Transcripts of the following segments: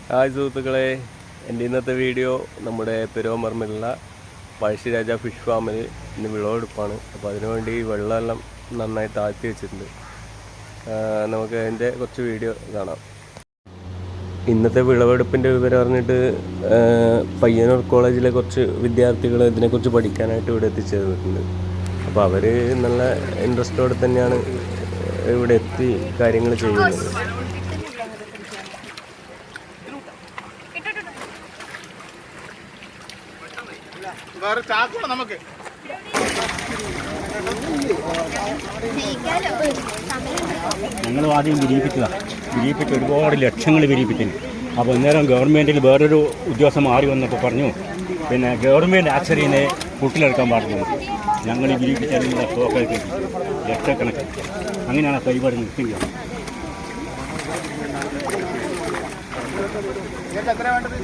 Hi സുഹൃത്തുക്കളെ, എൻ്റെ ഇന്നത്തെ വീഡിയോ നമ്മുടെ പെരുവമർമ്മയിലുള്ള പഴശ്ശിരാജ ഫിഷ് ഫാമിൽ ഇന്ന് വിളവെടുപ്പാണ്. അപ്പോൾ അതിനുവേണ്ടി വെള്ളമെല്ലാം നന്നായി താഴ്ത്തി വെച്ചിട്ടുണ്ട്. നമുക്ക് അതിൻ്റെ കുറച്ച് വീഡിയോ കാണാം. ഇന്നത്തെ വിളവെടുപ്പിൻ്റെ വിവരം അറിഞ്ഞിട്ട് പയ്യന്നൂർ കോളേജിലെ കുറച്ച് വിദ്യാർത്ഥികൾ ഇതിനെക്കുറിച്ച് പഠിക്കാനായിട്ട് ഇവിടെ എത്തിച്ചേർന്നിട്ടുണ്ട്. അപ്പോൾ അവർ നല്ല ഇൻട്രസ്റ്റോടെ തന്നെയാണ് ഇവിടെ എത്തി കാര്യങ്ങൾ ചെയ്യുന്നത്. നമുക്ക് ഞങ്ങൾ ആദ്യം വിരിയിപ്പിച്ച് ഒരുപാട് ലക്ഷങ്ങൾ വിരിയിപ്പിച്ചു. അപ്പോൾ അന്നേരം ഗവൺമെൻറ്റിൽ വേറൊരു ഉദ്യോഗസ്ഥൻ മാറി വന്നപ്പോൾ പറഞ്ഞു, പിന്നെ ഗവൺമെൻറ് ആക്സറിനെ കുട്ടിലെടുക്കാൻ പാടില്ല. ഞങ്ങൾ വിരിയിപ്പിച്ചതിനുള്ള സ്റ്റോക്കൊക്കെ ലക്ഷക്കണക്ക്. അങ്ങനെയാണ് പരിപാടി നിർത്തുക. എത്ര വേണ്ടത്?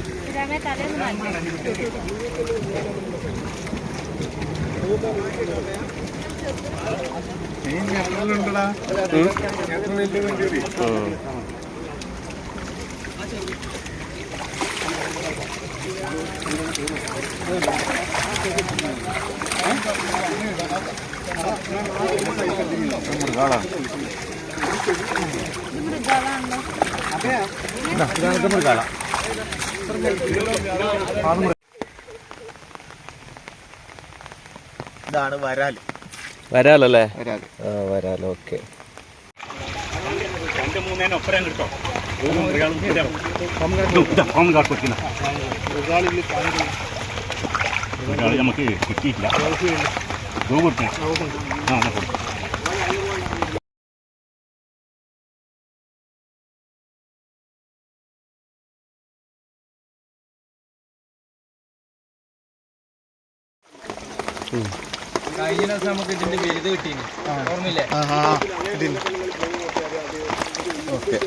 ഇതാണ് വരാലല്ലേ? വരാൽ. ഓക്കെ. 2-3 ഒപ്പരം കിട്ടോ. നമുക്ക് കിട്ടിയിട്ടില്ല. കഴിഞ്ഞ ദിവസം നമുക്ക് ഇതിന്റെ വലുത് കിട്ടീന്, ഓർമ്മയില്ലേ? ഓക്കെ.